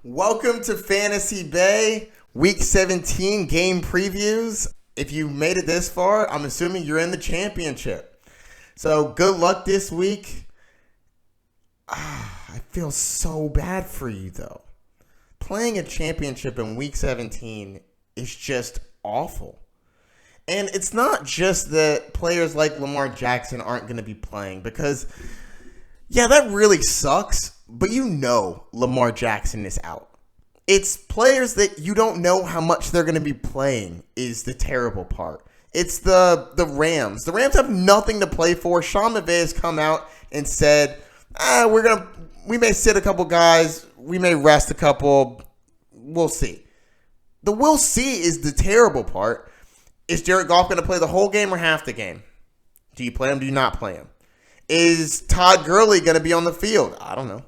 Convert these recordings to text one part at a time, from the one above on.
Welcome to Fantasy Bay, Week 17 game previews. If you made it this far, I'm assuming you're in the championship. So good luck this week. I feel so bad for you, though. Playing a championship in Week 17 is just awful. And it's not just that players like Lamar Jackson aren't going to be playing because, yeah, that really sucks. But you know Lamar Jackson is out. It's players that you don't know how much they're going to be playing is the terrible part. It's the Rams. The Rams have nothing to play for. Sean McVay has come out and said, we may sit a couple guys. We may rest a couple. We'll see. The we'll see is the terrible part. Is Jared Goff going to play the whole game or half the game? Do you play him? Do you not play him? Is Todd Gurley going to be on the field? I don't know.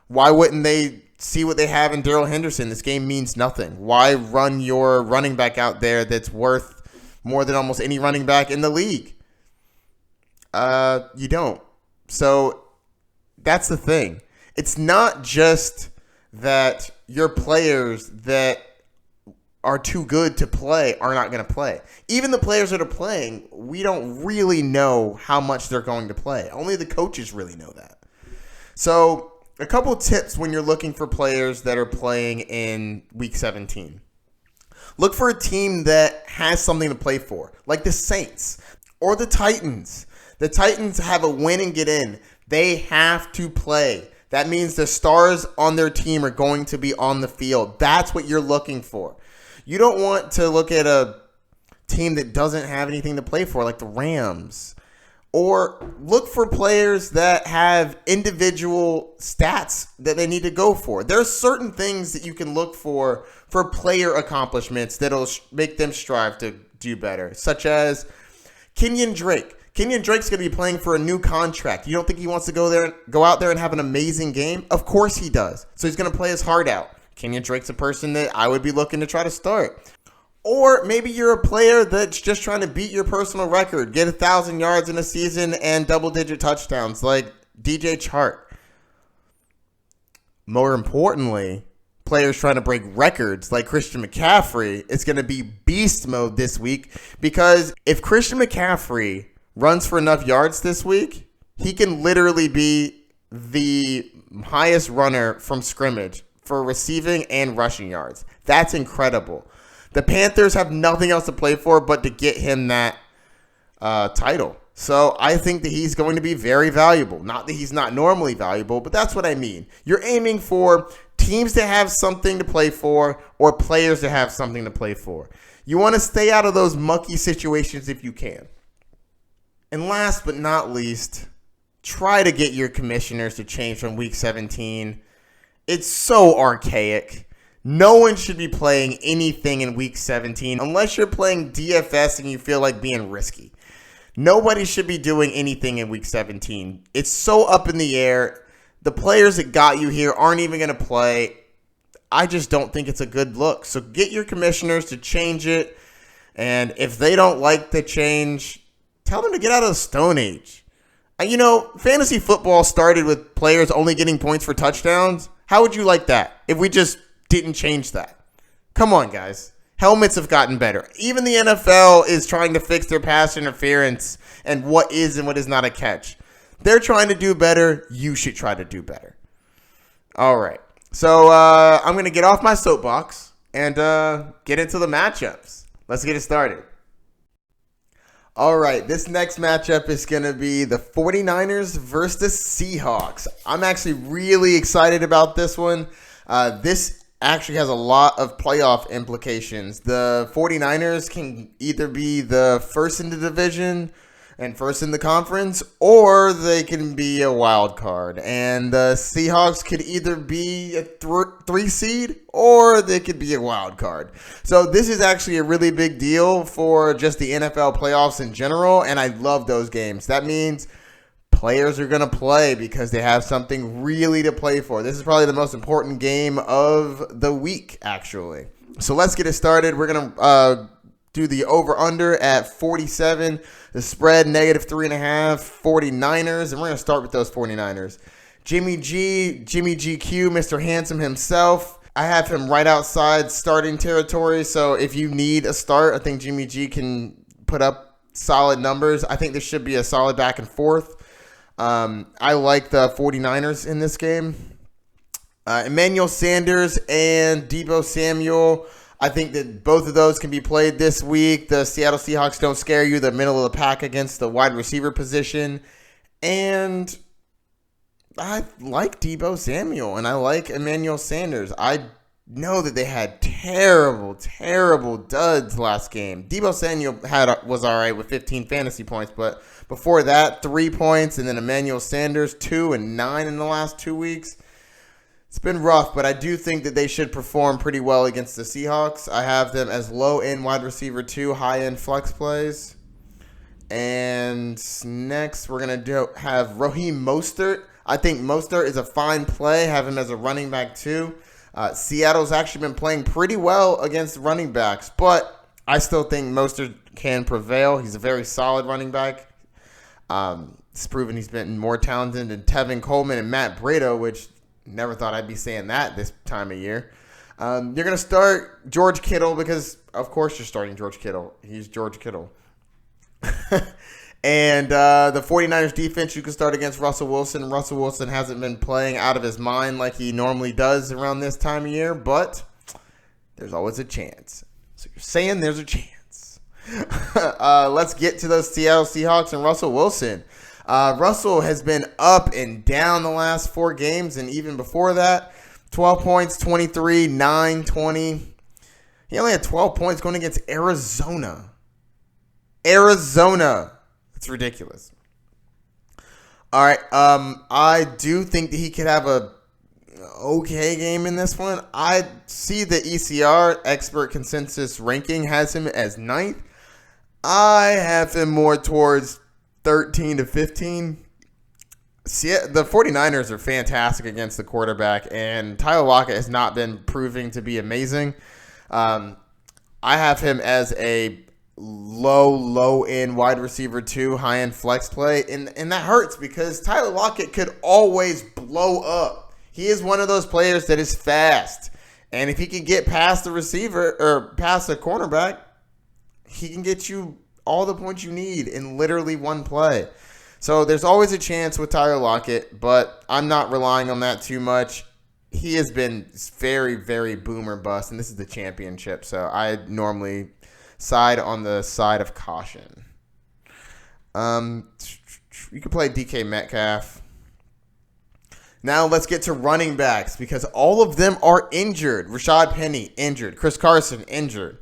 Why wouldn't they see what they have in Darrell Henderson? This game means nothing. Why run your running back out there that's worth more than almost any running back in the league? You don't. So that's the thing. It's not just that your players that are too good to play are not going to play. Even the players that are playing, we don't really know how much they're going to play. Only the coaches really know that. So a couple tips when you're looking for players that are playing in Week 17. Look for a team that has something to play for, like the Saints or the Titans. The Titans have a win and get in. They have to play. That means the stars on their team are going to be on the field. That's what you're looking for. You don't want to look at a team that doesn't have anything to play for, like the Rams. Or look for players that have individual stats that they need to go for. There are certain things that you can look for player accomplishments that'll make them strive to do better, such as Kenyon Drake. Kenyon Drake's going to be playing for a new contract. You don't think he wants to go out there and have an amazing game? Of course he does. So he's going to play his heart out. Kenyon Drake's a person that I would be looking to try to start. Or maybe you're a player that's just trying to beat your personal record, get 1,000 yards in a season and double-digit touchdowns like DJ Chark. More importantly, players trying to break records like Christian McCaffrey, it's going to be beast mode this week because if Christian McCaffrey runs for enough yards this week, he can literally be the highest runner from scrimmage for receiving and rushing yards. That's incredible. The Panthers have nothing else to play for but to get him that title. So I think that he's going to be very valuable. Not that he's not normally valuable, but that's what I mean. You're aiming for teams to have something to play for or players to have something to play for. You want to stay out of those mucky situations if you can. And last but not least, try to get your commissioners to change from Week 17. It's so archaic. No one should be playing anything in Week 17 unless you're playing DFS and you feel like being risky. Nobody should be doing anything in Week 17. It's so up in the air. The players that got you here aren't even going to play. I just don't think it's a good look. So get your commissioners to change it. And if they don't like the change, tell them to get out of the Stone Age. You know, fantasy football started with players only getting points for touchdowns. How would you like that if we just didn't change that? Come on, guys. Helmets have gotten better. Even the NFL is trying to fix their pass interference and what is and what is not a catch. They're trying to do better. You should try to do better. All right. So I'm going to get off my soapbox and get into the matchups. Let's get it started. All right, this next matchup is going to be the 49ers versus the Seahawks. I'm actually really excited about this one. This actually has a lot of playoff implications. The 49ers can either be the first in the division and first in the conference, or they can be a wild card. And the Seahawks could either be a 3 seed or they could be a wild card. So this is actually a really big deal for just the NFL playoffs in general, and I love those games. That means players are going to play because they have something really to play for. This is probably the most important game of the week, actually. So let's get it started. We're going to do the over-under at 47. The spread, -3.5, 49ers. And we're going to start with those 49ers. Jimmy GQ, Mr. Handsome himself. I have him right outside starting territory. So if you need a start, I think Jimmy G can put up solid numbers. I think this should be a solid back and forth. I like the 49ers in this game. Emmanuel Sanders and Deebo Samuel, I think that both of those can be played this week. The Seattle Seahawks don't scare you. They're middle of the pack against the wide receiver position. And I like Deebo Samuel and I like Emmanuel Sanders. I know that they had terrible duds last game. Deebo Samuel was all right with 15 fantasy points, but before that, 3 points, and then Emmanuel Sanders, 2 and 9 in the last 2 weeks. It's been rough, but I do think that they should perform pretty well against the Seahawks. I have them as low-end wide receiver 2, high-end flex plays. And next, we're going to have Raheem Mostert. I think Mostert is a fine play. Have him as a running back, too. Seattle's actually been playing pretty well against running backs, but I still think Mostert can prevail. He's a very solid running back. It's proven he's been more talented than Tevin Coleman and Matt Breida, which never thought I'd be saying that this time of year. You're going to start George Kittle because, of course, you're starting George Kittle. He's George Kittle. And the 49ers defense, you can start against Russell Wilson. Russell Wilson hasn't been playing out of his mind like he normally does around this time of year, but there's always a chance. So you're saying there's a chance. Let's get to those Seattle Seahawks and Russell Wilson. Russell has been up and down the last 4 games, and even before that, 12 points, 23, 9, 20. He only had 12 points going against Arizona. It's ridiculous. All right, I do think that he could have a okay game in this one. I see the ECR expert consensus ranking has him as 9th. I have him more towards 13 to 15. See, the 49ers are fantastic against the quarterback, and Tyler Lockett has not been proving to be amazing. I have him as a low-end wide receiver 2, high-end flex play, and that hurts because Tyler Lockett could always blow up. He is one of those players that is fast, and if he can get past the receiver or past the cornerback, he can get you all the points you need in literally one play. So there's always a chance with Tyler Lockett, but I'm not relying on that too much. He has been very boom or bust, and this is the championship, so I normally side on the side of caution. You can play DK Metcalf. Now let's get to running backs because all of them are injured. Rashad Penny, injured. Chris Carson, injured.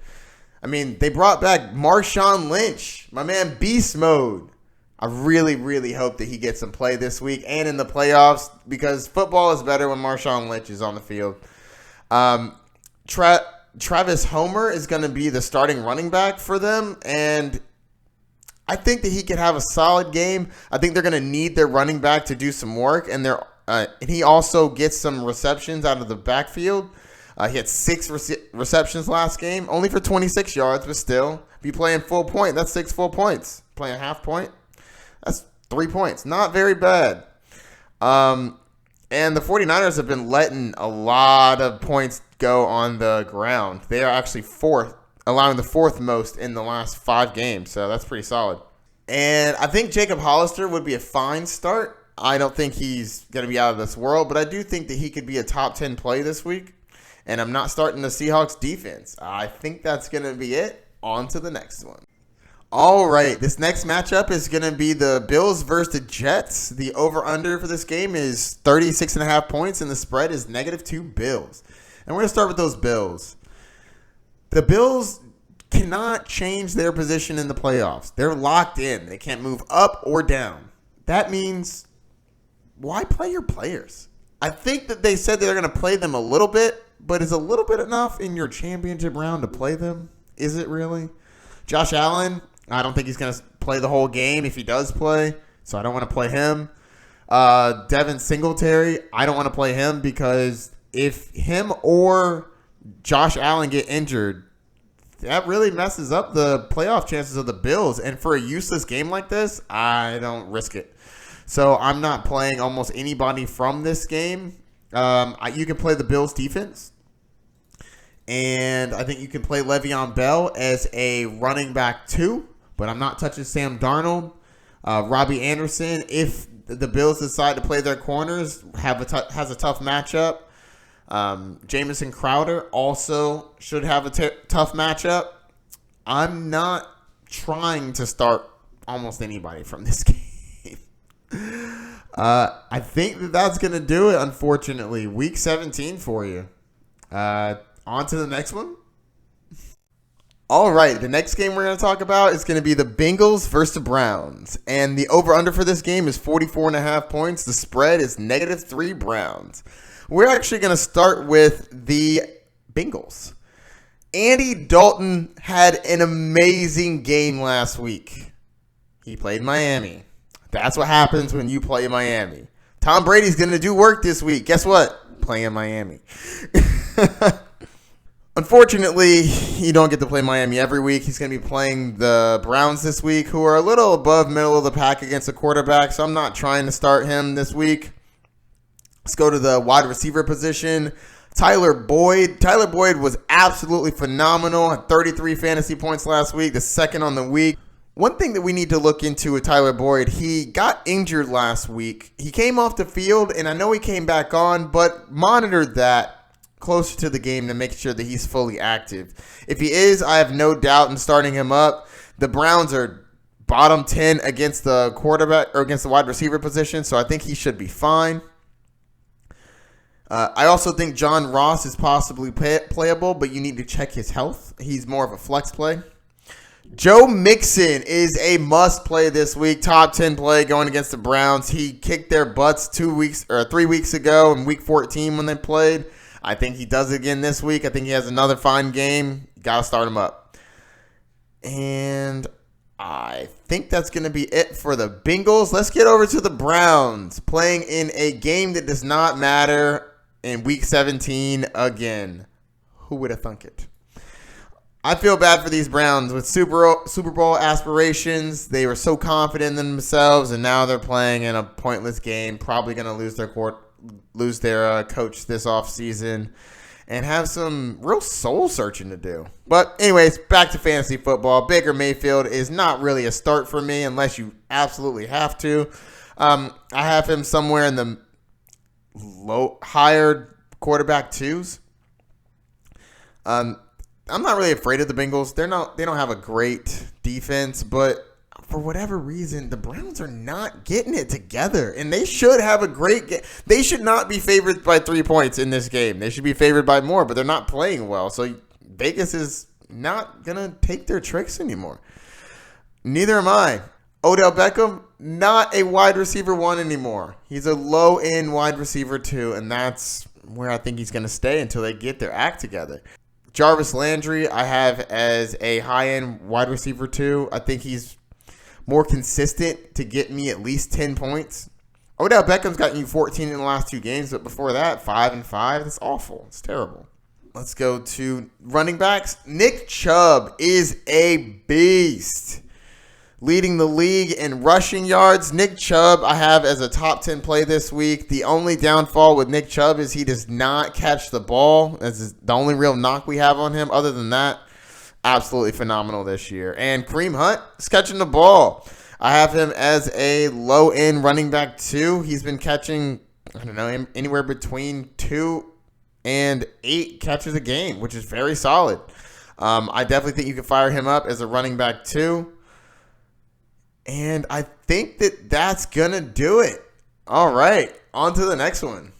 I mean, they brought back Marshawn Lynch, my man Beast Mode. I really hope that he gets some play this week and in the playoffs because football is better when Marshawn Lynch is on the field. Travis Homer is going to be the starting running back for them, and I think that he could have a solid game. I think they're going to need their running back to do some work, and he also gets some receptions out of the backfield. He had 6 receptions last game, only for 26 yards, but still, if you playing full point, that's 6 full points. Playing half point, that's 3 points. Not very bad. And the 49ers have been letting a lot of points go on the ground. They are actually 4th, allowing the 4th most in the last 5 games, so that's pretty solid. And I think Jacob Hollister would be a fine start. I don't think he's going to be out of this world, but I do think that he could be a top 10 play this week. And I'm not starting the Seahawks defense. I think that's going to be it. On to the next one. All right, this next matchup is going to be the Bills versus the Jets. The over-under for this game is 36.5 points, and the spread is -2 Bills. And we're going to start with those Bills. The Bills cannot change their position in the playoffs. They're locked in. They can't move up or down. That means, why play your players? I think that they said they're going to play them a little bit, but is a little bit enough in your championship round to play them? Is it really? Josh Allen, I don't think he's going to play the whole game if he does play, so I don't want to play him. Devin Singletary, I don't want to play him because if him or Josh Allen get injured, that really messes up the playoff chances of the Bills. And for a useless game like this, I don't risk it. So I'm not playing almost anybody from this game. You can play the Bills defense. And I think you can play Le'Veon Bell as a running back 2, but I'm not touching Sam Darnold. Robbie Anderson, if the Bills decide to play their corners, has a tough matchup. Jamison Crowder also should have a tough matchup. I'm not trying to start almost anybody from this game. I think that's going to do it, unfortunately. Week 17 for you. On to the next one. All right, the next game we're going to talk about is going to be the Bengals versus the Browns. And the over-under for this game is 44.5 points. The spread is -3 Browns. We're actually going to start with the Bengals. Andy Dalton had an amazing game last week. He played Miami. That's what happens when you play Miami. Tom Brady's going to do work this week. Guess what? Playing Miami. Unfortunately, you don't get to play Miami every week. He's going to be playing the Browns this week, who are a little above middle of the pack against the quarterback, so I'm not trying to start him this week. Let's go to the wide receiver position. Tyler Boyd. Tyler Boyd was absolutely phenomenal. Had 33 fantasy points last week, the second on the week. One thing that we need to look into with Tyler Boyd, he got injured last week. He came off the field, and I know he came back on, but monitored that closer to the game to make sure that he's fully active. If he is, I have no doubt in starting him up. The Browns are bottom 10 against the quarterback or against the wide receiver position, so I think he should be fine. I also think John Ross is possibly playable, but you need to check his health. He's more of a flex play. Joe Mixon is a must play this week. Top 10 play going against the Browns. He kicked their butts 3 weeks ago in week 14 when they played. I think he does it again this week. I think he has another fine game. Got to start him up. And I think that's going to be it for the Bengals. Let's get over to the Browns, playing in a game that does not matter in week 17 again. Who would have thunk it? I feel bad for these Browns with Super Bowl aspirations. They were so confident in themselves, and now they're playing in a pointless game. Probably going to lose their coach this offseason and have some real soul searching to do. But anyways, back to fantasy football. Baker Mayfield is not really a start for me unless you absolutely have to. I have him somewhere in the higher quarterback 2s. I'm not really afraid of the Bengals. They don't have a great defense, but for whatever reason, the Browns are not getting it together, and they should have a great game. They should not be favored by 3 points in this game. They should be favored by more, but they're not playing well. So Vegas is not going to take their tricks anymore. Neither am I. Odell Beckham, not a wide receiver 1 anymore. He's a low-end wide receiver 2, and that's where I think he's going to stay until they get their act together. Jarvis Landry, I have as a high-end wide receiver 2. I think he's more consistent to get me at least 10 points. Odell Beckham's gotten you 14 in the last 2 games, but before that, 5 and 5. That's awful. It's terrible. Let's go to running backs. Nick Chubb is a beast. Leading the league in rushing yards. Nick Chubb I have as a top 10 play this week. The only downfall with Nick Chubb is he does not catch the ball. That's the only real knock we have on him. Other than that, absolutely phenomenal this year. And Kareem Hunt is catching the ball. I have him as a low-end running back 2. He's been catching, anywhere between 2 and 8 catches a game, which is very solid. I definitely think you can fire him up as a running back 2. And I think that's going to do it. All right, on to the next one.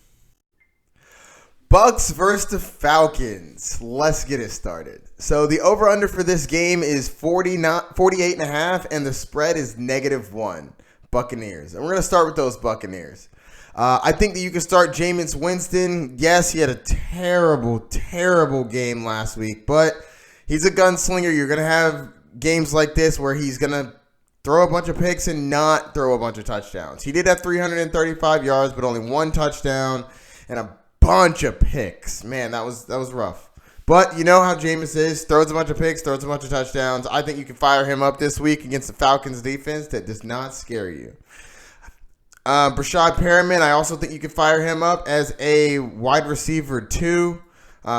Bucs versus the Falcons. Let's get it started. So the over-under for this game is 48.5, and the spread is -1. Buccaneers. And we're going to start with those Buccaneers. I think that you can start Jameis Winston. Yes, he had a terrible, terrible game last week, but he's a gunslinger. You're going to have games like this where he's going to throw a bunch of picks and not throw a bunch of touchdowns. He did have 335 yards, but only 1 touchdown and a bunch of picks. Man, that was rough. But you know how Jameis is. Throws a bunch of picks, throws a bunch of touchdowns. I think you can fire him up this week against the Falcons defense that does not scare you. Brashad Perriman, I also think you can fire him up as a wide receiver 2.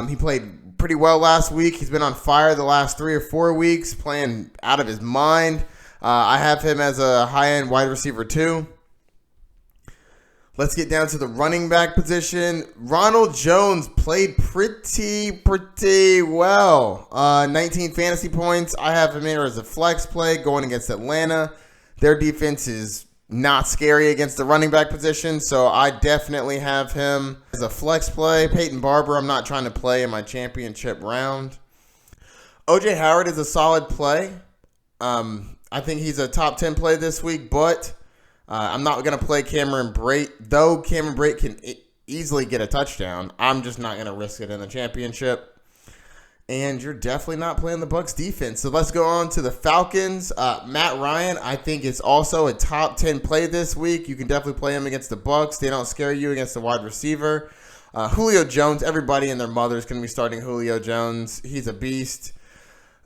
He played pretty well last week. He's been on fire the last 3 or 4 weeks, playing out of his mind. I have him as a high-end wide receiver too. Let's get down to the running back position. Ronald Jones played pretty well. 19 fantasy points. I have him here as a flex play going against Atlanta. Their defense is not scary against the running back position, so I definitely have him as a flex play. Peyton Barber, I'm not trying to play in my championship round. OJ Howard is a solid play. I think he's a top 10 play this week, but I'm not going to play Cameron Brate. Though Cameron Brate can easily get a touchdown, I'm just not going to risk it in the championship. And you're definitely not playing the Bucs defense. So let's go on to the Falcons. Matt Ryan, I think, is also a top 10 play this week. You can definitely play him against the Bucs. They don't scare you against the wide receiver. Julio Jones, everybody and their mother is going to be starting Julio Jones. He's a beast.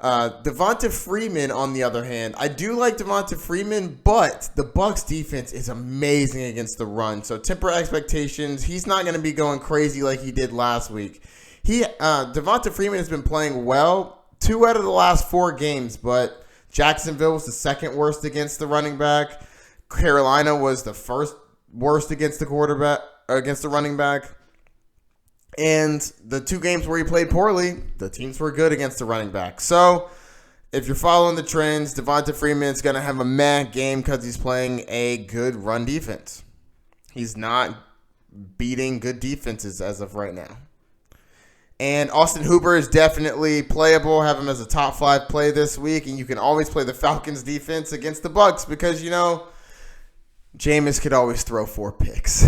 Devonta Freeman, on the other hand, I do like Devonta Freeman, but the Bucs defense is amazing against the run. So temper expectations. He's not going to be going crazy like he did last week. Devonta Freeman has been playing well 2 out of the last 4 games, but Jacksonville was the second worst against the running back. Carolina was the first worst against the running back. And the 2 games where he played poorly, the teams were good against the running back. So if you're following the trends, Devonta Freeman's going to have a meh game because he's playing a good run defense. He's not beating good defenses as of right now. And Austin Hooper is definitely playable. Have him as a top 5 play this week. And you can always play the Falcons defense against the Bucs because, Jameis could always throw 4 picks.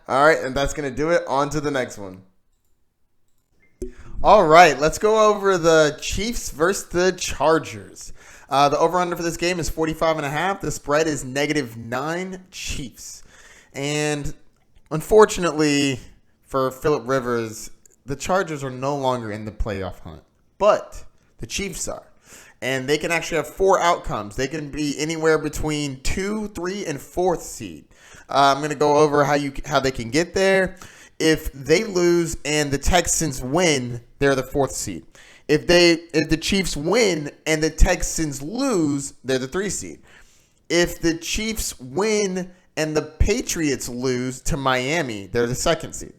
All right, and that's going to do it. On to the next one. All right, let's go over the Chiefs versus the Chargers. The over-under for this game is 45.5. The spread is -9 Chiefs. And unfortunately for Phillip Rivers, the Chargers are no longer in the playoff hunt. But the Chiefs are. And they can actually have 4 outcomes. They can be anywhere between 2, 3, and 4th seed. I'm going to go over how they can get there. If they lose and the Texans win, they're the 4th seed. If the Chiefs win and the Texans lose, they're the 3 seed. If the Chiefs win and the Patriots lose to Miami, they're the 2nd seed.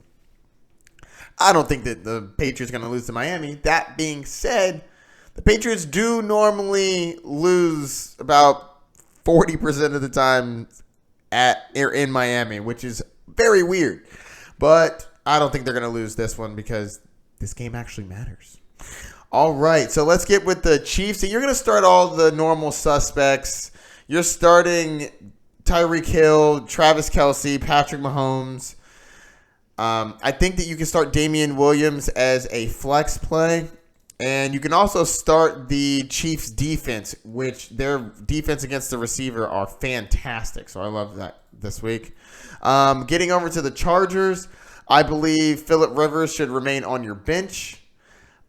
I don't think that the Patriots are going to lose to Miami. That being said, the Patriots do normally lose about 40% of the time in Miami, which is very weird. But I don't think they're going to lose this one because this game actually matters. All right, so let's get with the Chiefs. And you're going to start all the normal suspects. You're starting Tyreek Hill, Travis Kelce, Patrick Mahomes. I think that you can start Damian Williams as a flex play. And you can also start the Chiefs defense, which their defense against the receiver are fantastic. So I love that this week. Getting over to the Chargers, I believe Phillip Rivers should remain on your bench.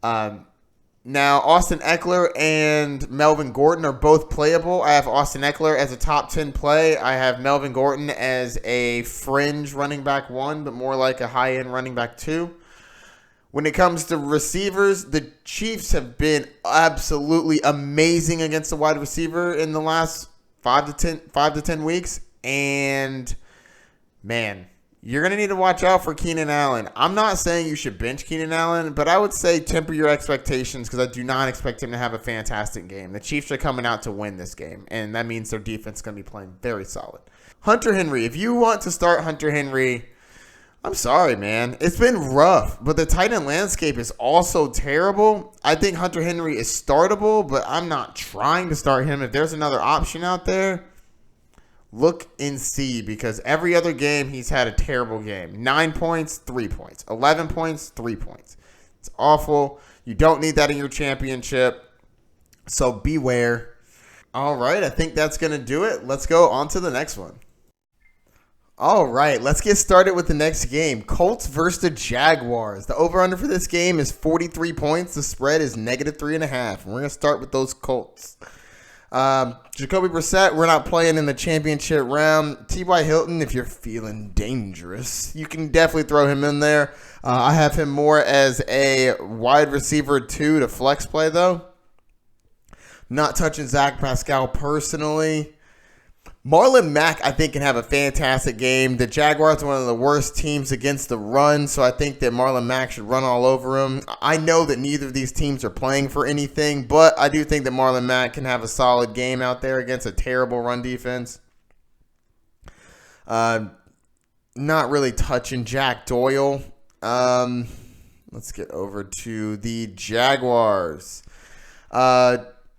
Now, Austin Eckler and Melvin Gordon are both playable. I have Austin Eckler as a top 10 play. I have Melvin Gordon as a fringe running back 1, but more like a high-end running back 2. When it comes to receivers, the Chiefs have been absolutely amazing against the wide receiver in the last 5 to 10 weeks. And, man, you're going to need to watch out for Keenan Allen. I'm not saying you should bench Keenan Allen, but I would say temper your expectations because I do not expect him to have a fantastic game. The Chiefs are coming out to win this game, and that means their defense is going to be playing very solid. Hunter Henry, if you want to start Hunter Henry, I'm sorry, man. It's been rough, but the tight end landscape is also terrible. I think Hunter Henry is startable, but I'm not trying to start him. If there's another option out there, look and see, because every other game he's had a terrible game. 9 points, 3 points. 11 points, 3 points. It's awful. You don't need that in your championship, so beware. All right, I think that's going to do it. Let's go on to the next one. All right, let's get started with the next game. Colts versus the Jaguars. The over-under for this game is 43 points. The spread is -3.5. And we're going to start with those Colts. Jacoby Brissett, we're not playing in the championship round. T.Y. Hilton, if you're feeling dangerous, you can definitely throw him in there. I have him more as a wide receiver 2 to flex play, though. Not touching Zach Pascal personally. Marlon Mack, I think, can have a fantastic game. The Jaguars are one of the worst teams against the run, so I think that Marlon Mack should run all over him. I know that neither of these teams are playing for anything, but I do think that Marlon Mack can have a solid game out there against a terrible run defense. Not really touching Jack Doyle. Let's get over to the Jaguars.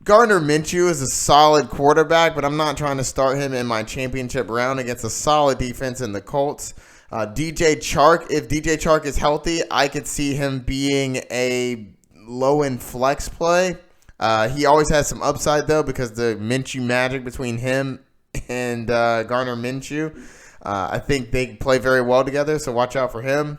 Gardner Minshew is a solid quarterback, but I'm not trying to start him in my championship round against a solid defense in the Colts. DJ Chark, if DJ Chark is healthy, I could see him being a low-end flex play. He always has some upside, though, because the Minshew magic between him and Gardner Minshew. I think they play very well together, so watch out for him.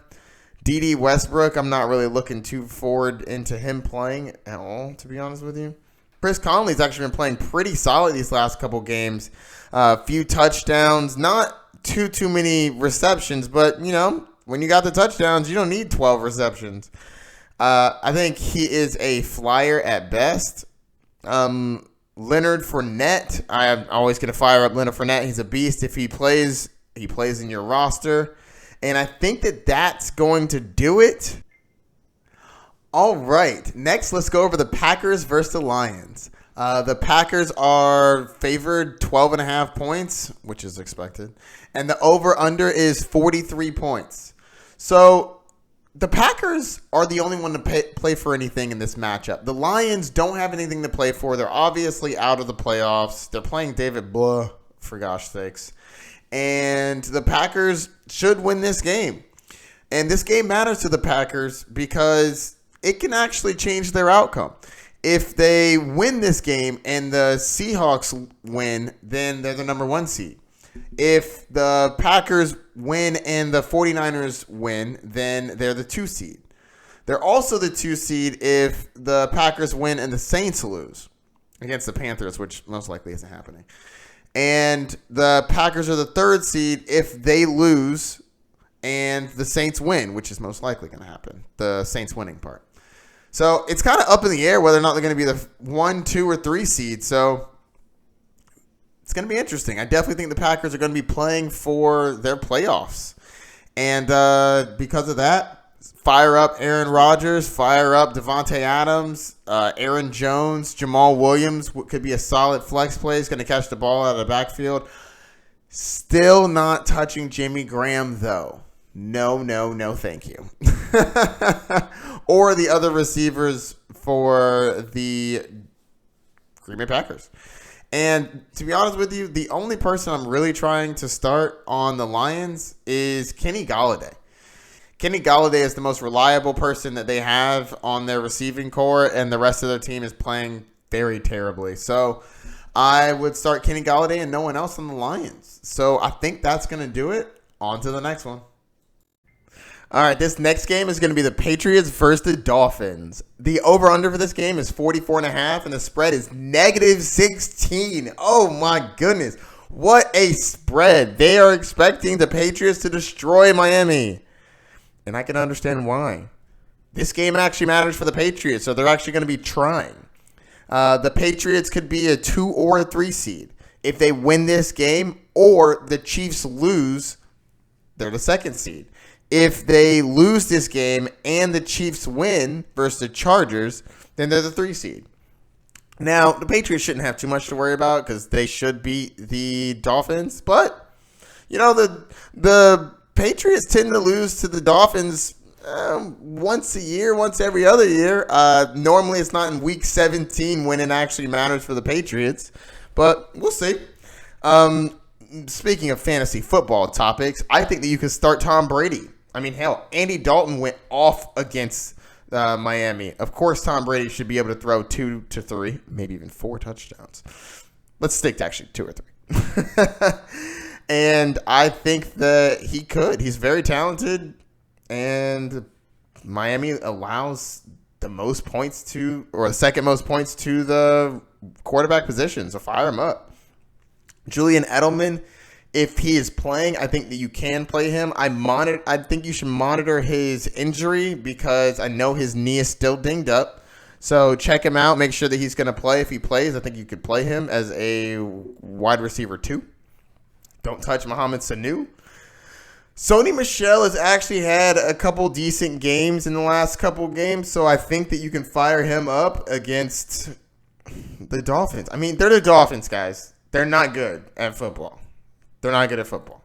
D.D. Westbrook, I'm not really looking too forward into him playing at all, to be honest with you. Chris Conley's actually been playing pretty solid these last couple games. A few touchdowns, not too many receptions, but, you know, when you got the touchdowns, you don't need 12 receptions. I think he is a flyer at best. Leonard Fournette, I'm always going to fire up Leonard Fournette. He's a beast. If he plays in your roster. And I think that that's going to do it. All right, next let's go over the Packers versus the Lions. The Packers are favored 12.5 points, which is expected, and the over-under is 43 points. So the Packers are the only one to play for anything in this matchup. The Lions don't have anything to play for. They're obviously out of the playoffs. They're playing David Blah, for gosh sakes. And the Packers should win this game. And this game matters to the Packers because it can actually change their outcome. If they win this game and the Seahawks win, then they're the number 1 seed. If the Packers win and the 49ers win, then they're the 2 seed. They're also the 2 seed if the Packers win and the Saints lose against the Panthers, which most likely isn't happening. And the Packers are the 3rd seed if they lose and the Saints win, which is most likely going to happen, the Saints winning part. So it's kind of up in the air whether or not they're going to be the 1, 2, or 3 seed. So it's going to be interesting. I definitely think the Packers are going to be playing for their playoffs. And because of that, fire up Aaron Rodgers, fire up Devontae Adams, Aaron Jones, Jamal Williams could be a solid flex play. He's going to catch the ball out of the backfield. Still not touching Jimmy Graham, though. No, thank you. Or the other receivers for the Green Bay Packers. And to be honest with you, the only person I'm really trying to start on the Lions is Kenny Golladay. Kenny Golladay is the most reliable person that they have on their receiving core, and the rest of their team is playing very terribly. So I would start Kenny Golladay and no one else on the Lions. So I think that's going to do it. On to the next one. All right, this next game is going to be the Patriots versus the Dolphins. The over-under for this game is 44.5, and the spread is -16. Oh, my goodness. What a spread. They are expecting the Patriots to destroy Miami, and I can understand why. This game actually matters for the Patriots, so they're actually going to be trying. The Patriots could be a 2 or a 3 seed. If they win this game or the Chiefs lose, they're the 2nd seed. If they lose this game and the Chiefs win versus the Chargers, then they're the 3 seed. Now, the Patriots shouldn't have too much to worry about because they should beat the Dolphins. But, you know, the Patriots tend to lose to the Dolphins once a year, once every other year. Normally, it's not in Week 17 when it actually matters for the Patriots. But we'll see. Speaking of fantasy football topics, I think that you could start Tom Brady. I mean, hell, Andy Dalton went off against Miami. Of course, Tom Brady should be able to throw 2 to 3, maybe even 4 touchdowns. Let's stick to actually 2 or 3. And I think that he could. He's very talented, and Miami allows the most points to, or the 2nd most points to the quarterback position, so fire him up. Julian Edelman, if he is playing, I think that you can play him. I think you should monitor his injury because I know his knee is still dinged up. So check him out. Make sure that he's going to play. If he plays, I think you could play him as a wide receiver 2. Don't touch Mohamed Sanu. Sony Michel has actually had a couple decent games in the last couple games, so I think that you can fire him up against the Dolphins. I mean, they're the Dolphins, guys. They're not good at football. They're not good at football.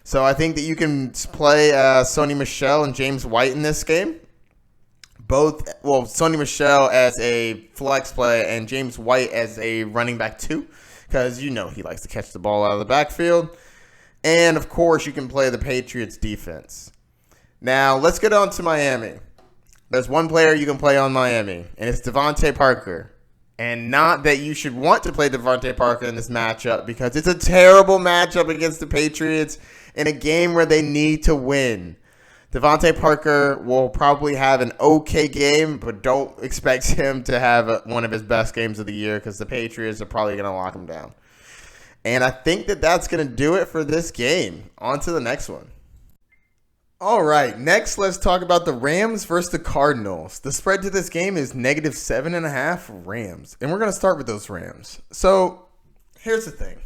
So I think that you can play Sony Michel and James White in this game. Sony Michel as a flex play and James White as a running back 2, because you know he likes to catch the ball out of the backfield. And, of course, you can play the Patriots defense. Now, let's get on to Miami. There's one player you can play on Miami, and it's Devontae Parker. And not that you should want to play Devontae Parker in this matchup, because it's a terrible matchup against the Patriots in a game where they need to win. Devontae Parker will probably have an okay game, but don't expect him to have one of his best games of the year because the Patriots are probably going to lock him down. And I think that that's going to do it for this game. On to the next one. All right, next let's talk about the Rams versus the Cardinals. The spread to this game is -7.5 Rams. And we're going to start with those Rams. So here's the thing.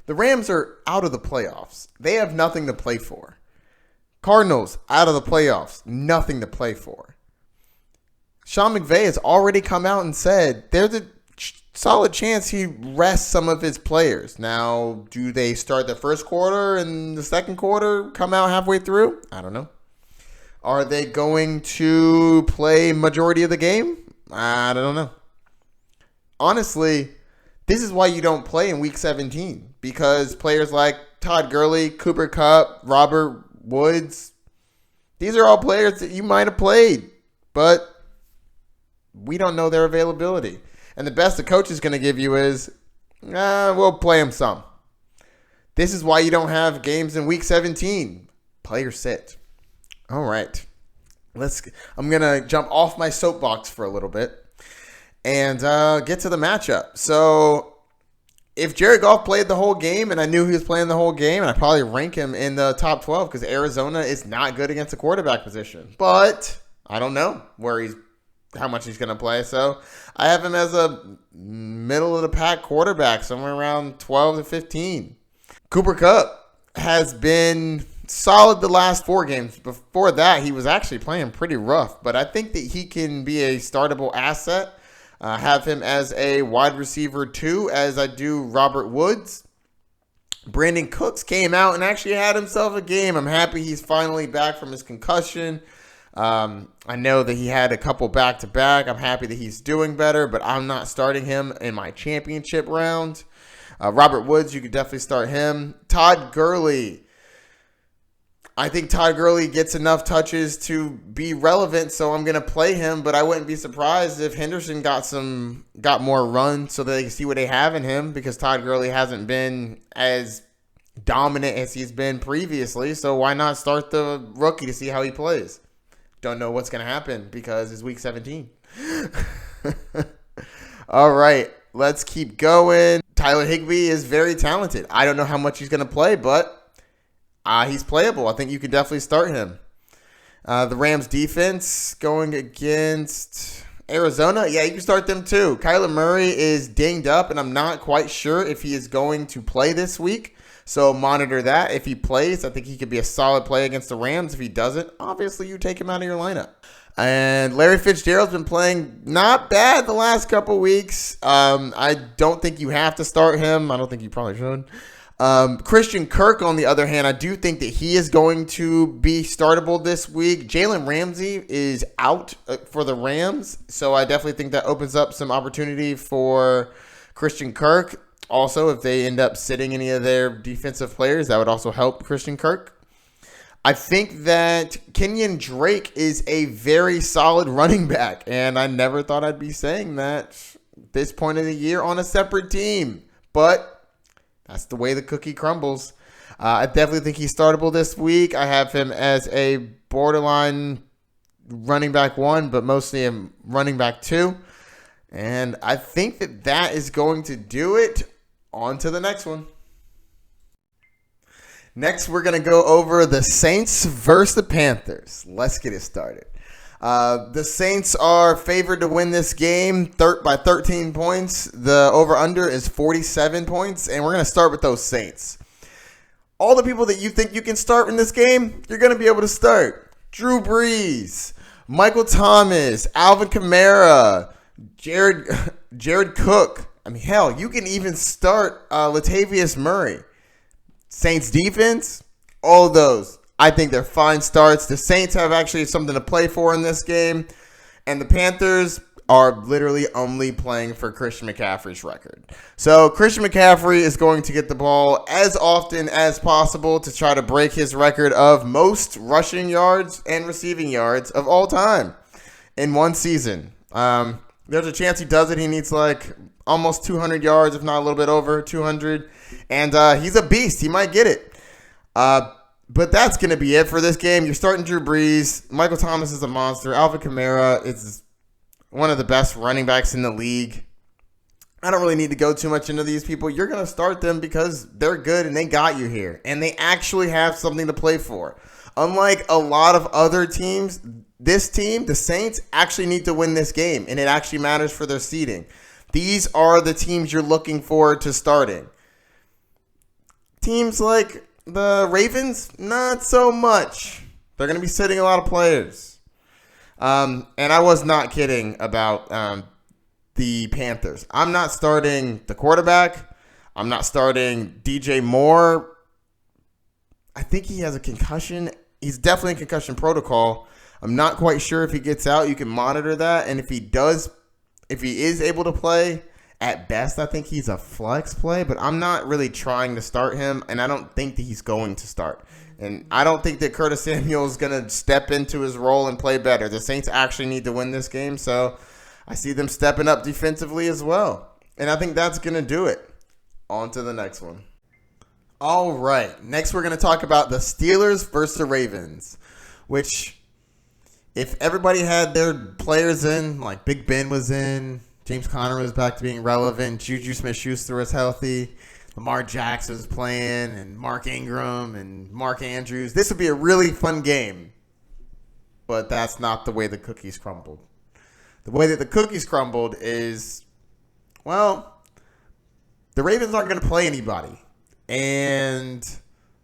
The Rams are out of the playoffs. They have nothing to play for. Cardinals out of the playoffs. Nothing to play for. Sean McVay has already come out and said there's a solid chance he rests some of his players. Now, do they start the first quarter and the second quarter come out halfway through? I don't know. Are they going to play majority of the game? I don't know. Honestly, this is why you don't play in Week 17. Because players like Todd Gurley, Cooper Kupp, Robert Woods, these are all players that you might have played. But we don't know their availability. And the best the coach is going to give you is, we'll play him some. This is why you don't have games in Week 17. Player sit. All right. I'm going to jump off my soapbox for a little bit and get to the matchup. So if Jared Goff played the whole game and I knew he was playing the whole game, and I'd probably rank him in the top 12 because Arizona is not good against the quarterback position. But I don't know how much he's going to play. So I have him as a middle-of-the-pack quarterback, somewhere around 12 to 15. Cooper Kupp has been solid the last 4 games. Before that, he was actually playing pretty rough. But I think that he can be a startable asset. Have him as a wide receiver 2, as I do Robert Woods. Brandon Cooks came out and actually had himself a game. I'm happy he's finally back from his concussion. I know that he had a couple back-to-back. I'm happy that he's doing better, but I'm not starting him in my championship round. Robert Woods, you could definitely start him. Todd Gurley. I think Todd Gurley gets enough touches to be relevant, so I'm going to play him, but I wouldn't be surprised if Henderson got more run so that they can see what they have in him, because Todd Gurley hasn't been as dominant as he's been previously, so why not start the rookie to see how he plays? Don't know what's going to happen because it's Week 17. All right, let's keep going. Tyler Higbee is very talented. I don't know how much he's going to play, but he's playable. I think you can definitely start him. The Rams defense going against Arizona. Yeah, you can start them too. Kyler Murray is dinged up, and I'm not quite sure if he is going to play this week. So monitor that. If he plays, I think he could be a solid play against the Rams. If he doesn't, obviously you take him out of your lineup. And Larry Fitzgerald's been playing not bad the last couple weeks. I don't think you have to start him. I don't think you probably should. Christian Kirk, on the other hand, I do think that he is going to be startable this week. Jalen Ramsey is out for the Rams, so I definitely think that opens up some opportunity for Christian Kirk. Also, if they end up sitting any of their defensive players, that would also help Christian Kirk. I think that Kenyon Drake is a very solid running back, and I never thought I'd be saying that this point of the year on a separate team. But that's the way the cookie crumbles. I definitely think he's startable this week. I have him as a borderline running back 1, but mostly a running back 2. And I think that is going to do it. On to the next one. Next, we're going to go over the Saints versus the Panthers. Let's get it started. The Saints are favored to win this game by 13 points. The over-under is 47 points, and we're going to start with those Saints. All the people that you think you can start in this game, you're going to be able to start. Drew Brees, Michael Thomas, Alvin Kamara, Jared Cook. I mean, hell, you can even start Latavius Murray. Saints defense, all of those. I think they're fine starts. The Saints have actually something to play for in this game. And the Panthers are literally only playing for Christian McCaffrey's record. So Christian McCaffrey is going to get the ball as often as possible to try to break his record of most rushing yards and receiving yards of all time in one season. There's a chance he does it. He needs like almost 200 yards, if not a little bit over 200. And he's a beast. He might get it. But that's going to be it for this game. You're starting Drew Brees. Michael Thomas is a monster. Alvin Kamara is one of the best running backs in the league. I don't really need to go too much into these people. You're going to start them because they're good and they got you here. And they actually have something to play for. Unlike a lot of other teams, this team, the Saints, actually need to win this game. And it actually matters for their seeding. These are the teams you're looking forward to starting. Teams like the Ravens, not so much. They're going to be sitting a lot of players. And I was not kidding about the Panthers. I'm not starting the quarterback. I'm not starting DJ Moore. I think he has a concussion. He's definitely in concussion protocol. I'm not quite sure if he gets out. You can monitor that. And if he is able to play, at best, I think he's a flex play, but I'm not really trying to start him, and I don't think that he's going to start. And I don't think that Curtis Samuel is going to step into his role and play better. The Saints actually need to win this game, so I see them stepping up defensively as well. And I think that's going to do it. On to the next one. All right, next we're going to talk about the Steelers versus the Ravens, which if everybody had their players in, like Big Ben was in, James Conner was back to being relevant. Juju Smith-Schuster was healthy. Lamar Jackson was playing, and Mark Ingram and Mark Andrews. This would be a really fun game. But that's not the way the cookies crumbled. The way that the cookies crumbled is, well, the Ravens aren't going to play anybody. And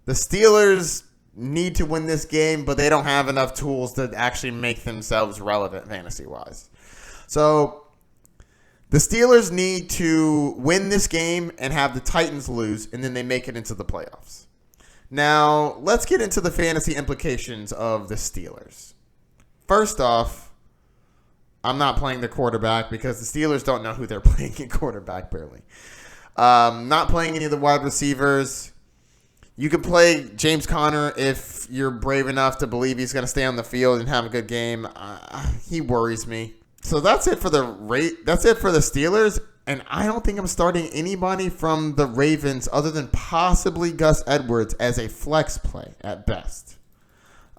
the Steelers need to win this game, but they don't have enough tools to actually make themselves relevant fantasy-wise. So the Steelers need to win this game and have the Titans lose, and then they make it into the playoffs. Now, let's get into the fantasy implications of the Steelers. First off, I'm not playing the quarterback because the Steelers don't know who they're playing at quarterback, barely. Not playing any of the wide receivers. You can play James Conner if you're brave enough to believe he's going to stay on the field and have a good game. He worries me. So that's it for the Steelers, and I don't think I'm starting anybody from the Ravens other than possibly Gus Edwards as a flex play at best.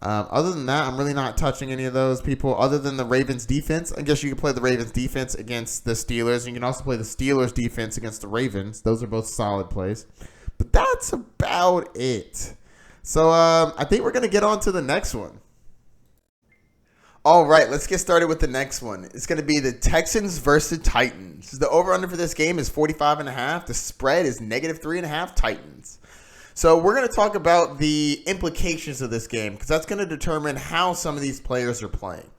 Other than that, I'm really not touching any of those people other than the Ravens defense. I guess you can play the Ravens defense against the Steelers. You can also play the Steelers defense against the Ravens. Those are both solid plays. But that's about it. So I think we're going to get on to the next one. All right, let's get started with the next one. It's going to be the Texans versus the Titans. The over-under for this game is 45.5. The spread is -3.5 Titans. So we're going to talk about the implications of this game because that's going to determine how some of these players are playing.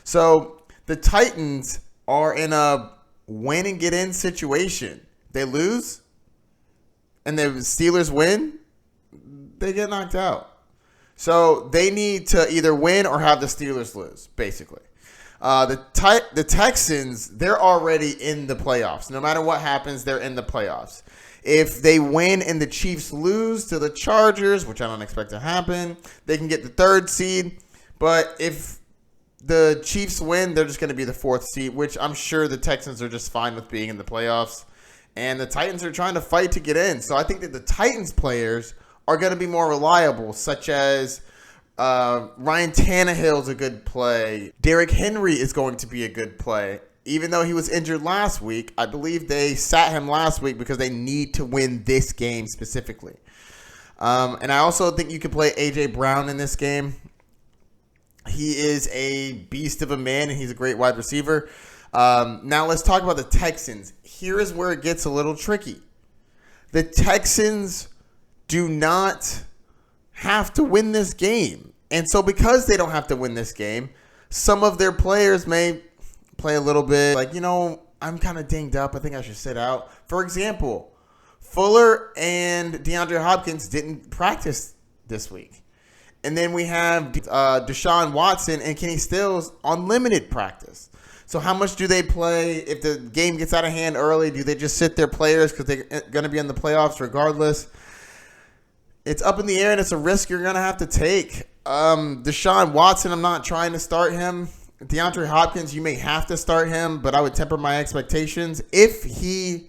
So the Titans are in a win-and-get-in situation. They lose, and the Steelers win, they get knocked out. So they need to either win or have the Steelers lose, basically. The Texans, they're already in the playoffs. No matter what happens, they're in the playoffs. If they win and the Chiefs lose to the Chargers, which I don't expect to happen, they can get the 3rd seed. But if the Chiefs win, they're just going to be the 4th seed, which I'm sure the Texans are just fine with being in the playoffs. And the Titans are trying to fight to get in. So I think that the Titans players are going to be more reliable, such as Ryan Tannehill is a good play. Derrick Henry is going to be a good play. even though he was injured last week, I believe they sat him last week because they need to win this game specifically. And I also think you could play A.J. Brown in this game. He is a beast of a man, and he's a great wide receiver. Now let's talk about the Texans. Here is where it gets a little tricky. The Texans do not have to win this game. And so because they don't have to win this game, some of their players may play a little bit like, I'm kind of dinged up. I think I should sit out. For example, Fuller and DeAndre Hopkins didn't practice this week. And then we have Deshaun Watson and Kenny Stills on limited practice. So how much do they play? If the game gets out of hand early, do they just sit their players because they're going to be in the playoffs regardless? It's up in the air, and it's a risk you're going to have to take. Deshaun Watson, I'm not trying to start him. DeAndre Hopkins, you may have to start him, but I would temper my expectations. If he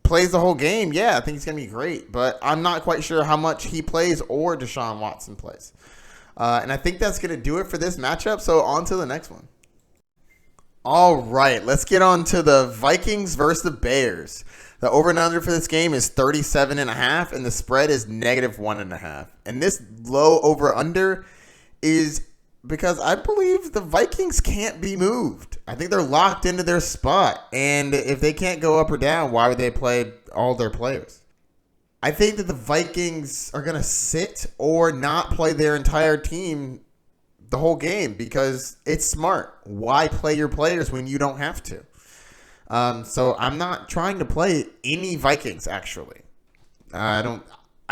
plays the whole game, yeah, I think he's going to be great. But I'm not quite sure how much he plays or Deshaun Watson plays. And I think that's going to do it for this matchup. So on to the next one. All right, let's get on to the Vikings versus the Bears. The over and under for this game is 37.5, and the spread is -1.5. And this low over under is because I believe the Vikings can't be moved. I think they're locked into their spot. And if they can't go up or down, why would they play all their players? I think that the Vikings are going to sit or not play their entire team the whole game because it's smart. Why play your players when you don't have to? So I'm not trying to play any Vikings, actually. I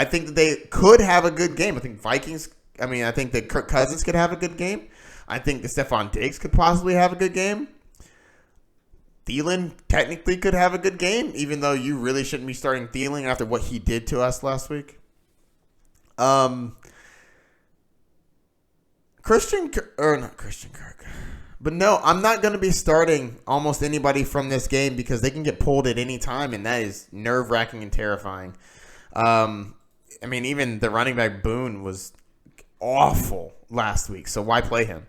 think that they could have a good game. I think that Kirk Cousins could have a good game. I think that Stephon Diggs could possibly have a good game. Thielen technically could have a good game, even though you really shouldn't be starting Thielen after what he did to us last week. Not Christian Kirk. But no, I'm not going to be starting almost anybody from this game because they can get pulled at any time, and that is nerve-wracking and terrifying. Even the running back Boone was awful last week, so why play him?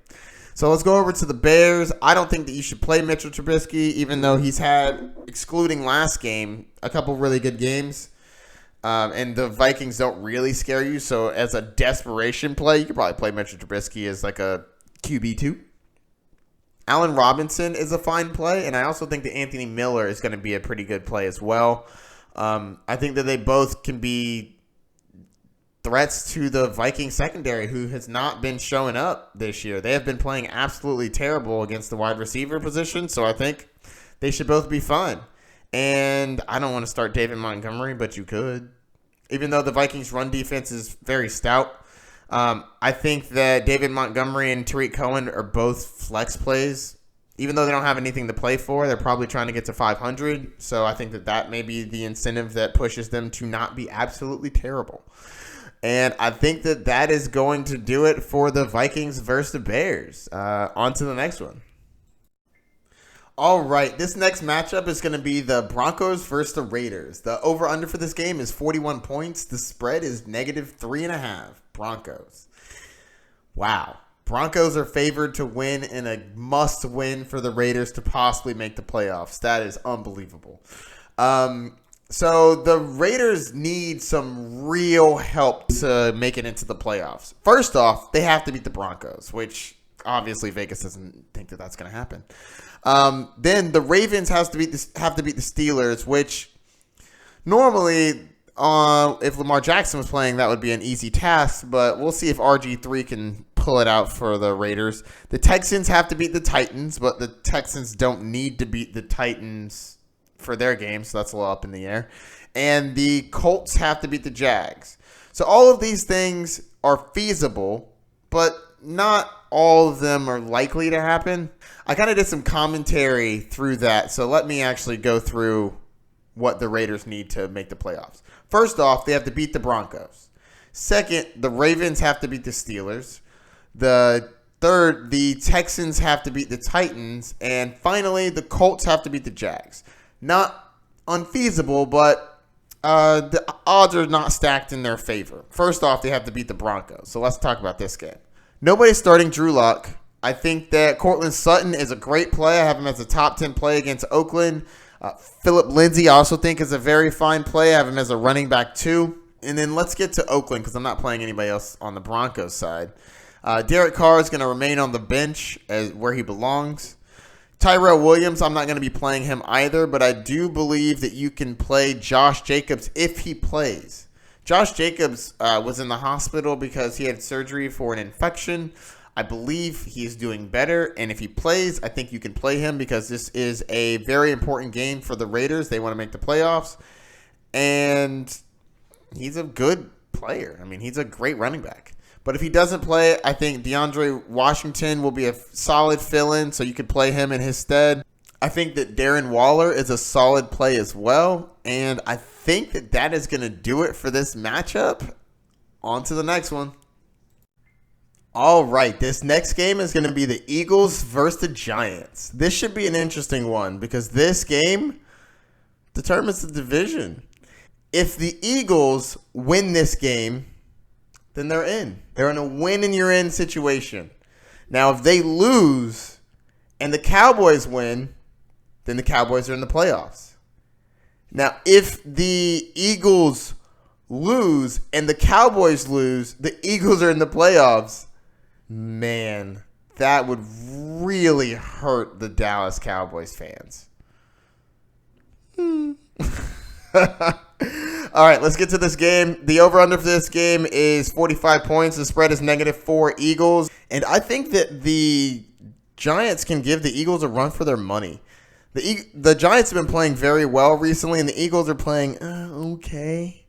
So let's go over to the Bears. I don't think that you should play Mitchell Trubisky, even though he's had, excluding last game, a couple really good games. And the Vikings don't really scare you, so as a desperation play, you could probably play Mitchell Trubisky as like a QB2. Allen Robinson is a fine play, and I also think that Anthony Miller is going to be a pretty good play as well. I think that they both can be threats to the Viking secondary, who has not been showing up this year. They have been playing absolutely terrible against the wide receiver position, so I think they should both be fun. And I don't want to start David Montgomery, but you could. Even though the Vikings' run defense is very stout, I think that David Montgomery and Tariq Cohen are both flex plays. Even though they don't have anything to play for, they're probably trying to get to 500. So I think that may be the incentive that pushes them to not be absolutely terrible. And I think that is going to do it for the Vikings versus the Bears. On to the next one. All right, this next matchup is going to be the Broncos versus the Raiders. The over-under for this game is 41 points. The spread is -3.5. Broncos. Wow. Broncos are favored to win in a must-win for the Raiders to possibly make the playoffs. That is unbelievable. So the Raiders need some real help to make it into the playoffs. First off, they have to beat the Broncos, which obviously Vegas doesn't think that that's going to happen. Then the Ravens have to beat the Steelers, which normally, if Lamar Jackson was playing, that would be an easy task. But we'll see if RG3 can pull it out for the Raiders. The Texans have to beat the Titans, but the Texans don't need to beat the Titans for their game, so that's a little up in the air. And the Colts have to beat the Jags. So all of these things are feasible, but not all of them are likely to happen. I kind of did some commentary through that, so let me actually go through what the Raiders need to make the playoffs. First off, they have to beat the Broncos. Second, the Ravens have to beat the Steelers. The third, the Texans have to beat the Titans. And finally, the Colts have to beat the Jags. Not unfeasible, but the odds are not stacked in their favor. First off, they have to beat the Broncos. So let's talk about this game. Nobody's starting Drew Lock. I think that Cortland Sutton is a great play. I have him as a top 10 play against Oakland. Phillip Lindsay I also think is a very fine play. I have him as a running back too. And then let's get to Oakland because I'm not playing anybody else on the Broncos side. Derek Carr is going to remain on the bench as where he belongs. Tyrell Williams, I'm not going to be playing him either, but I do believe that you can play Josh Jacobs if he plays. Josh Jacobs was in the hospital because he had surgery for an infection. I believe he's doing better, and if he plays, I think you can play him because this is a very important game for the Raiders. They want to make the playoffs, and he's a good player. I mean, he's a great running back. But if he doesn't play, I think DeAndre Washington will be a solid fill-in, so you could play him in his stead. I think that Darren Waller is a solid play as well, and I think that that is going to do it for this matchup. On to the next one. All right, this next game is going to be the Eagles versus the Giants. This should be an interesting one because this game determines the division. If the Eagles win this game, then they're in. They're in a win-and-you're-in situation. Now, if they lose and the Cowboys win, then the Cowboys are in the playoffs. Now, if the Eagles lose and the Cowboys lose, the Eagles are in the playoffs. Man, that would really hurt the Dallas Cowboys fans. All right, let's get to this game. The over-under for this game is 45 points. The spread is -4 Eagles. And I think that the Giants can give the Eagles a run for their money. The Giants have been playing very well recently, and the Eagles are playing okay.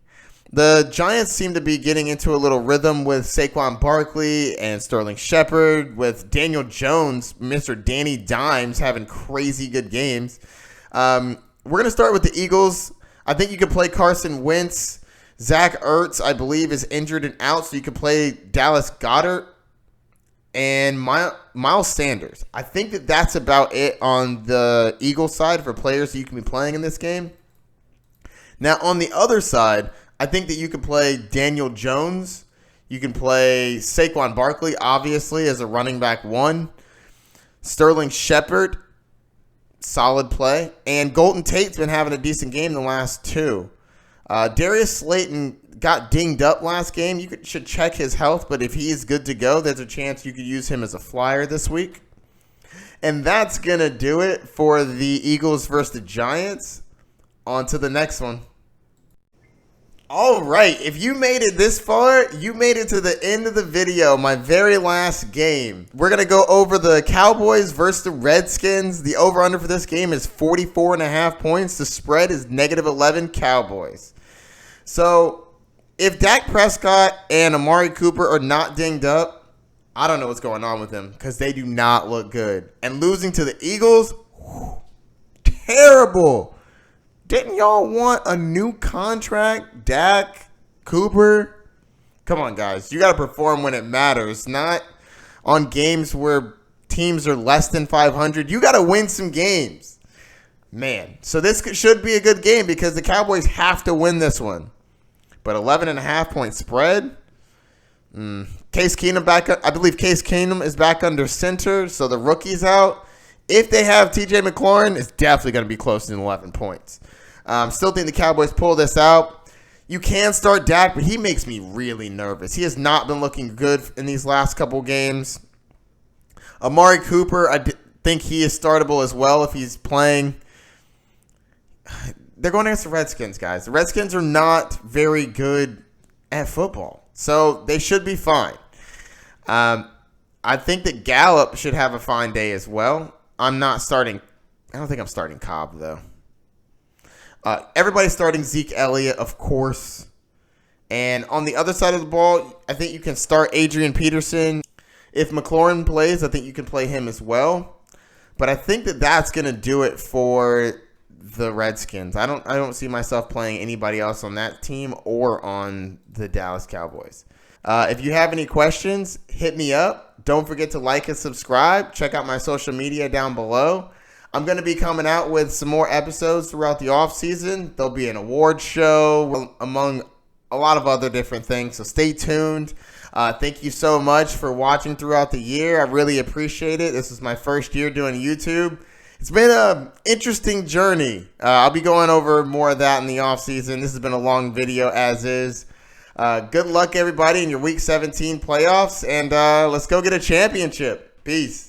The Giants seem to be getting into a little rhythm with Saquon Barkley and Sterling Shepard, with Daniel Jones, Mr. Danny Dimes, having crazy good games. We're going to start with the Eagles. I think you could play Carson Wentz. Zach Ertz, I believe, is injured and out, so you could play Dallas Goedert and Miles Sanders. I think that that's about it on the Eagles side for players that you can be playing in this game. Now, on the other side, I think that you can play Daniel Jones. You can play Saquon Barkley, obviously, as a running back one. Sterling Shepard, solid play. And Golden Tate's been having a decent game the last two. Darius Slayton got dinged up last game. You should check his health, but if he is good to go, there's a chance you could use him as a flyer this week. And that's going to do it for the Eagles versus the Giants. On to the next one. All right, if you made it this far, you made it to the end of the video, my very last game. We're going to go over the Cowboys versus the Redskins. The over-under for this game is 44.5 points. The spread is -11 Cowboys. So, if Dak Prescott and Amari Cooper are not dinged up, I don't know what's going on with them because they do not look good. And losing to the Eagles, terrible. Didn't y'all want a new contract, Dak, Cooper? Come on, guys. You got to perform when it matters, not on games where teams are less than 500. You got to win some games. Man, so this should be a good game because the Cowboys have to win this one. But 11.5 point spread. Case Keenum back. I believe Case Keenum is back under center, so the rookie's out. If they have TJ McLaurin, it's definitely going to be close to 11 points. Still think the Cowboys pull this out. You can start Dak, but he makes me really nervous. He has not been looking good in these last couple games. Amari Cooper, I think he is startable as well if he's playing. They're going against the Redskins, guys. The Redskins are not very good at football, so they should be fine. I think that Gallup should have a fine day as well. I don't think I'm starting Cobb, though. Everybody's starting Zeke Elliott, of course. And on the other side of the ball, I think you can start Adrian Peterson. If McLaurin plays, I think you can play him as well. But I think that that's going to do it for the Redskins. I don't see myself playing anybody else on that team or on the Dallas Cowboys. If you have any questions, hit me up. Don't forget to like and subscribe. Check out my social media down below. I'm going to be coming out with some more episodes throughout the offseason. There'll be an award show among a lot of other different things, so stay tuned. Thank you so much for watching throughout the year. I really appreciate it. This is my first year doing YouTube. It's been an interesting journey. I'll be going over more of that in the offseason. This has been a long video as is. Good luck, everybody, in your Week 17 playoffs, and let's go get a championship. Peace.